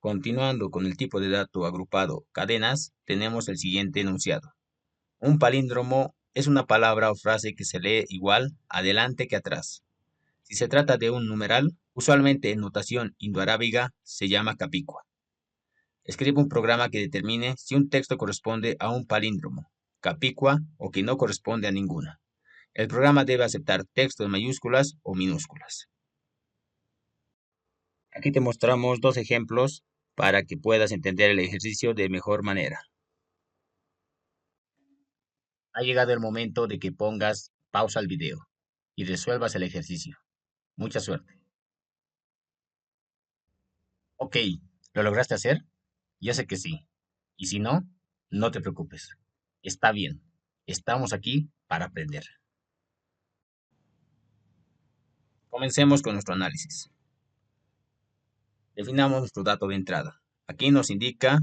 Continuando con el tipo de dato agrupado cadenas, tenemos el siguiente enunciado. Un palíndromo es una palabra o frase que se lee igual adelante que atrás. Si se trata de un numeral, usualmente en notación indoarábiga, se llama capicua. Escribe un programa que determine si un texto corresponde a un palíndromo, capicua o que no corresponde a ninguna. El programa debe aceptar texto en mayúsculas o minúsculas. Aquí te mostramos dos ejemplos para que puedas entender el ejercicio de mejor manera. Ha llegado el momento de que pongas pausa al video y resuelvas el ejercicio. Mucha suerte. Ok, ¿lo lograste hacer? Yo sé que sí. Y si no, no te preocupes. Está bien. Estamos aquí para aprender. Comencemos con nuestro análisis. Definamos nuestro dato de entrada. Aquí nos indica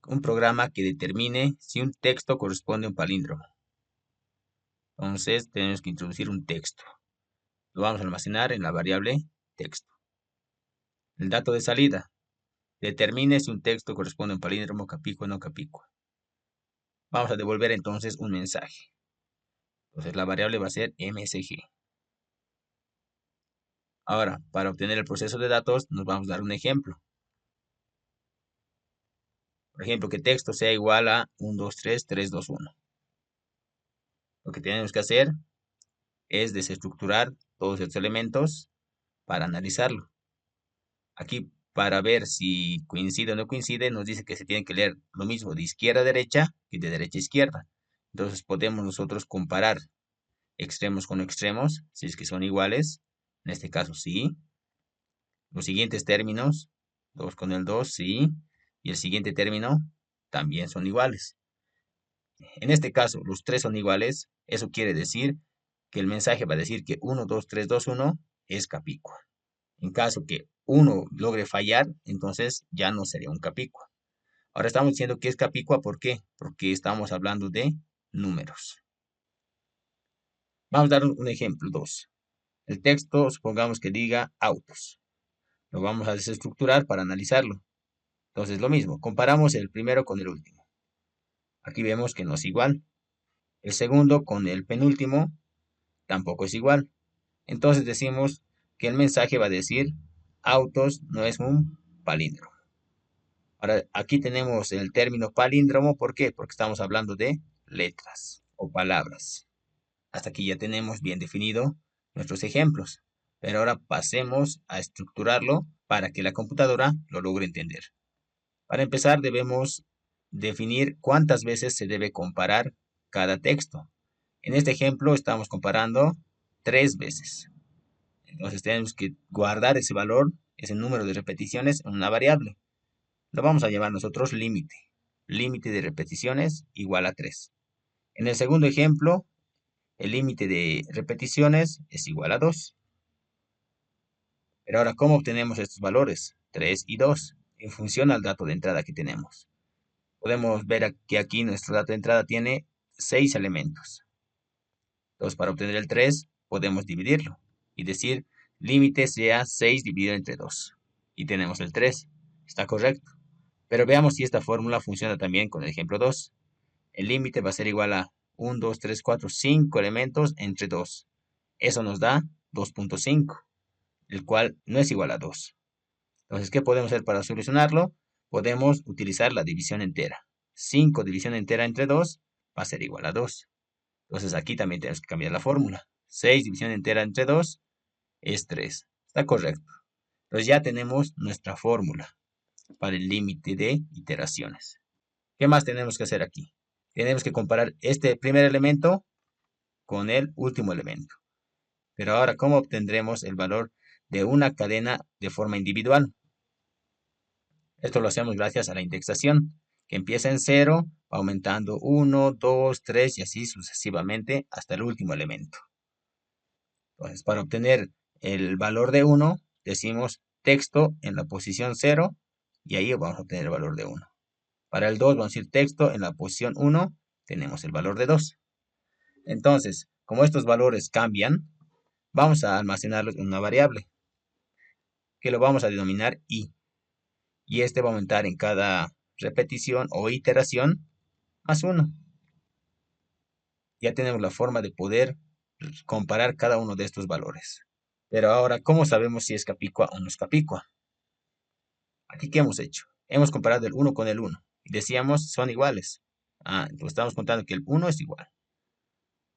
un programa que determine si un texto corresponde a un palíndromo. Entonces tenemos que introducir un texto. Lo vamos a almacenar en la variable texto. El dato de salida. Determine si un texto corresponde a un palíndromo capicua o no capicua. Vamos a devolver entonces un mensaje. Entonces la variable va a ser msg. Ahora, para obtener el proceso de datos, nos vamos a dar un ejemplo. Por ejemplo, que texto sea igual a 1, 2, 3, 3, 2, 1. Lo que tenemos que hacer es desestructurar todos estos elementos para analizarlo. Aquí, para ver si coincide o no coincide, nos dice que se tiene que leer lo mismo de izquierda a derecha que de derecha a izquierda. Entonces podemos nosotros comparar extremos con extremos, si es que son iguales. En este caso, sí. Los siguientes términos, 2 con el 2, sí. Y el siguiente término también son iguales. En este caso, los tres son iguales. Eso quiere decir que el mensaje va a decir que 1, 2, 3, 2, 1 es capicua. En caso que uno logre fallar, entonces ya no sería un capicua. Ahora estamos diciendo que es capicua, ¿por qué? Porque estamos hablando de números. Vamos a dar un ejemplo, 2. El texto, supongamos que diga autos. Lo vamos a desestructurar para analizarlo. Entonces, lo mismo, comparamos el primero con el último. Aquí vemos que no es igual. El segundo con el penúltimo tampoco es igual. Entonces decimos que el mensaje va a decir autos no es un palíndromo. Ahora, aquí tenemos el término palíndromo. ¿Por qué? Porque estamos hablando de letras o palabras. Hasta aquí ya tenemos bien definido nuestros ejemplos. Pero ahora pasemos a estructurarlo para que la computadora lo logre entender. Para empezar, debemos definir cuántas veces se debe comparar cada texto. En este ejemplo estamos comparando 3 veces. Entonces tenemos que guardar ese valor, ese número de repeticiones en una variable. Lo vamos a llamar nosotros límite. Límite de repeticiones igual a 3. En el segundo ejemplo, el límite de repeticiones es igual a 2. Pero ahora, ¿cómo obtenemos estos valores? 3 y 2, en función al dato de entrada que tenemos. Podemos ver que aquí nuestro dato de entrada tiene 6 elementos. Entonces, para obtener el 3, podemos dividirlo y decir límite sea 6 dividido entre 2. Y tenemos el 3. Está correcto. Pero veamos si esta fórmula funciona también con el ejemplo 2. El límite va a ser igual a 1, 2, 3, 4, 5 elementos entre 2. Eso nos da 2.5, el cual no es igual a 2. Entonces, ¿qué podemos hacer para solucionarlo? Podemos utilizar la división entera. 5 división entera entre 2 va a ser igual a 2. Entonces, aquí también tenemos que cambiar la fórmula. 6 división entera entre 2 es 3. Está correcto. Entonces, ya tenemos nuestra fórmula para el límite de iteraciones. ¿Qué más tenemos que hacer aquí? Tenemos que comparar este primer elemento con el último elemento. Pero ahora, ¿cómo obtendremos el valor de una cadena de forma individual? Esto lo hacemos gracias a la indexación, que empieza en 0, va aumentando 1, 2, 3 y así sucesivamente hasta el último elemento. Entonces, para obtener el valor de 1, decimos texto en la posición 0 y ahí vamos a obtener el valor de 1. Para el 2 vamos a decir texto en la posición 1, tenemos el valor de 2. Entonces, como estos valores cambian, vamos a almacenarlos en una variable, que lo vamos a denominar i. y este va a aumentar en cada repetición o iteración más 1. Ya tenemos la forma de poder comparar cada uno de estos valores. Pero ahora, ¿cómo sabemos si es capicua o no es capicua? Aquí, ¿qué hemos hecho? Hemos comparado el 1 con el 1 y decíamos son iguales. Entonces estamos contando que el 1 es igual.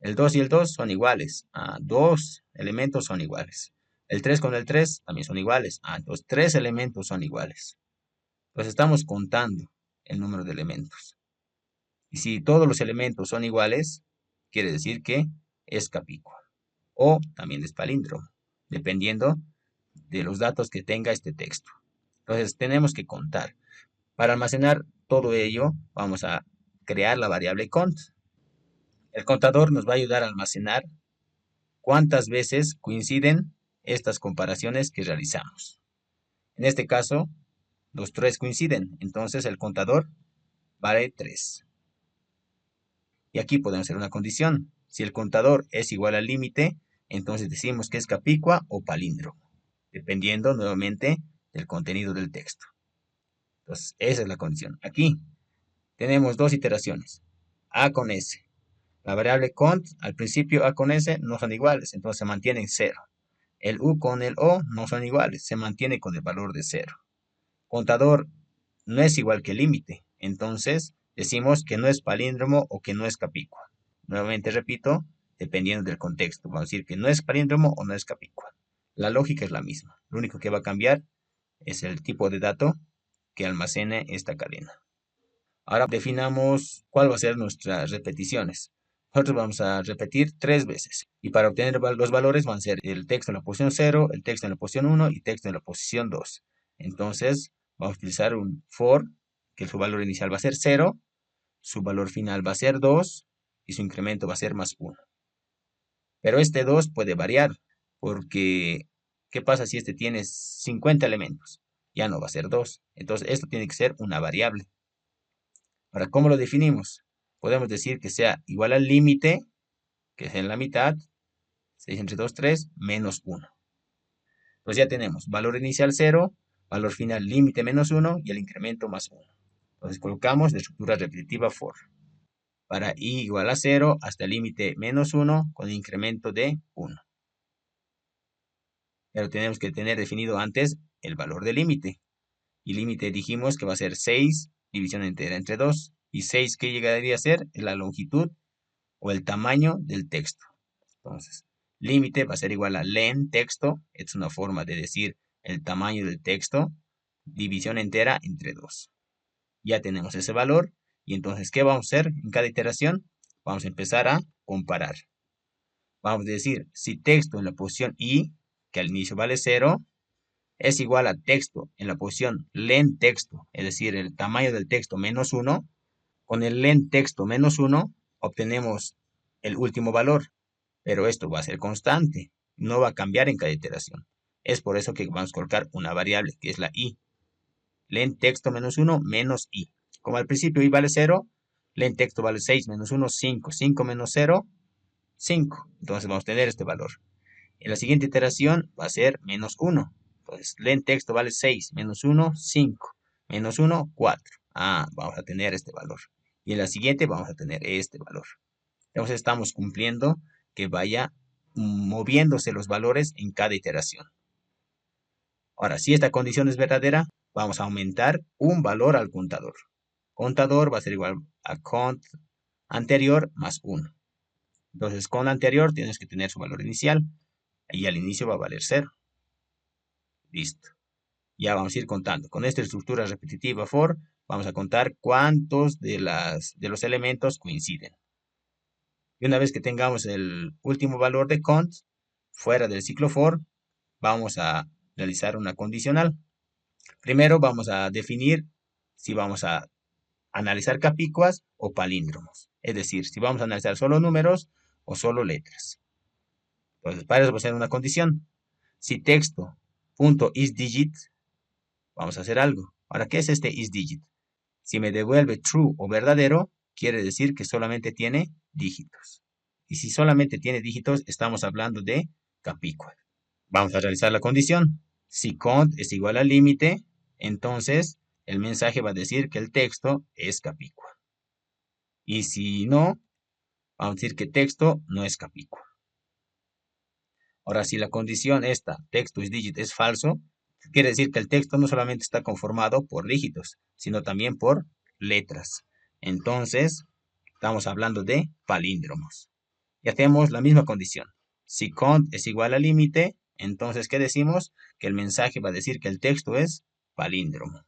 El 2 y el 2 son iguales. Dos elementos son iguales. El 3 con el 3 también son iguales. Entonces 3 elementos son iguales. Entonces estamos contando el número de elementos. Y si todos los elementos son iguales, quiere decir que es capicua. O también es palíndromo, dependiendo de los datos que tenga este texto. Entonces tenemos que contar. Para almacenar todo ello, vamos a crear la variable cont. El contador nos va a ayudar a almacenar cuántas veces coinciden estas comparaciones que realizamos. En este caso, los 3 coinciden, entonces el contador vale 3. Y aquí podemos hacer una condición. Si el contador es igual al límite, entonces decimos que es capicua o palíndromo, dependiendo nuevamente del contenido del texto. Entonces, esa es la condición. Aquí tenemos dos iteraciones, A con S. La variable cont, al principio A con S no son iguales, entonces se mantiene en 0. El U con el O no son iguales, se mantiene con el valor de 0. Contador no es igual que límite, entonces decimos que no es palíndromo o que no es capicua. Nuevamente repito, dependiendo del contexto, vamos a decir que no es palíndromo o no es capicua. La lógica es la misma, lo único que va a cambiar es el tipo de dato que almacene esta cadena. Ahora definamos cuál va a ser nuestras repeticiones. Nosotros vamos a repetir 3 veces. Y para obtener los valores van a ser el texto en la posición 0, el texto en la posición 1 y texto en la posición 2. Entonces vamos a utilizar un for, que su valor inicial va a ser 0, su valor final va a ser 2 y su incremento va a ser más 1. Pero este 2 puede variar, porque ¿qué pasa si este tiene 50 elementos? Ya no va a ser 2. Entonces esto tiene que ser una variable. Ahora, ¿cómo lo definimos? Podemos decir que sea igual al límite, que es en la mitad, 6 entre 2, 3, menos 1. Pues ya tenemos valor inicial 0, valor final límite menos 1 y el incremento más 1. Entonces colocamos la estructura repetitiva for. Para i igual a 0 hasta el límite menos 1 con el incremento de 1. Pero tenemos que tener definido antes el valor del límite. Y límite dijimos que va a ser 6 división entera entre 2. Y 6, ¿qué llegaría a ser? Es la longitud o el tamaño del texto. Entonces, límite va a ser igual a len texto, es una forma de decir el tamaño del texto, división entera entre 2. Ya tenemos ese valor, y entonces, ¿qué vamos a hacer en cada iteración? Vamos a empezar a comparar. Vamos a decir, si texto en la posición i, que al inicio vale 0, es igual a texto en la posición len texto, es decir, el tamaño del texto menos 1, con el len texto menos 1 obtenemos el último valor, pero esto va a ser constante, no va a cambiar en cada iteración. Es por eso que vamos a colocar una variable, que es la i. Len texto menos 1 menos i. Como al principio i vale 0, len texto vale 6 menos 1, 5. 5 menos 0, 5. Entonces vamos a tener este valor. En la siguiente iteración va a ser menos 1. Entonces, len texto vale 6 menos 1, 5. Menos 1, 4. Vamos a tener este valor. Y en la siguiente vamos a tener este valor. Entonces estamos cumpliendo que vaya moviéndose los valores en cada iteración. Ahora, si esta condición es verdadera, vamos a aumentar un valor al contador. Contador va a ser igual a cont anterior más 1. Entonces, con anterior tienes que tener su valor inicial. Y al inicio va a valer 0. Listo. Ya vamos a ir contando. Con esta estructura repetitiva for, vamos a contar cuántos de los elementos coinciden. Y una vez que tengamos el último valor de cont, fuera del ciclo for, vamos a realizar una condicional. Primero vamos a definir si vamos a analizar capicuas o palíndromos. Es decir, si vamos a analizar solo números o solo letras. Entonces, para eso vamos a hacer una condición. Si texto.isDigit, vamos a hacer algo. Ahora, ¿qué es este isDigit? Si me devuelve true o verdadero, quiere decir que solamente tiene dígitos. Y si solamente tiene dígitos, estamos hablando de capicua. Vamos a realizar la condición. Si cont es igual al límite, entonces el mensaje va a decir que el texto es capicua. Y si no, vamos a decir que texto no es capicua. Ahora, si la condición esta, texto is digit, es falso, quiere decir que el texto no solamente está conformado por dígitos, sino también por letras. Entonces, estamos hablando de palíndromos. Y hacemos la misma condición. Si cont es igual al límite, entonces, ¿qué decimos? Que el mensaje va a decir que el texto es palíndromo.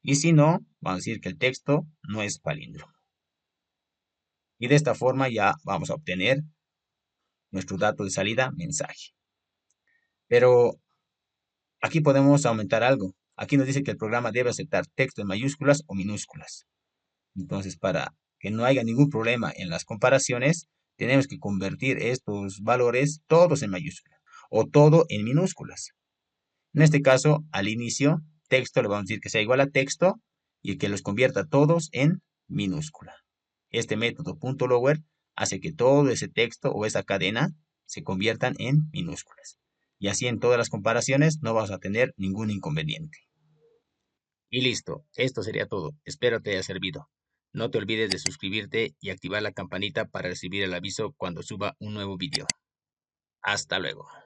Y si no, vamos a decir que el texto no es palíndromo. Y de esta forma ya vamos a obtener nuestro dato de salida, mensaje. Pero aquí podemos aumentar algo. Aquí nos dice que el programa debe aceptar texto en mayúsculas o minúsculas. Entonces, para que no haya ningún problema en las comparaciones, tenemos que convertir estos valores todos en mayúsculas o todo en minúsculas. En este caso, al inicio, texto le vamos a decir que sea igual a texto y que los convierta todos en minúscula. Este método .lower hace que todo ese texto o esa cadena se conviertan en minúsculas. Y así en todas las comparaciones no vas a tener ningún inconveniente. Y listo, esto sería todo. Espero te haya servido. No te olvides de suscribirte y activar la campanita para recibir el aviso cuando suba un nuevo video. Hasta luego.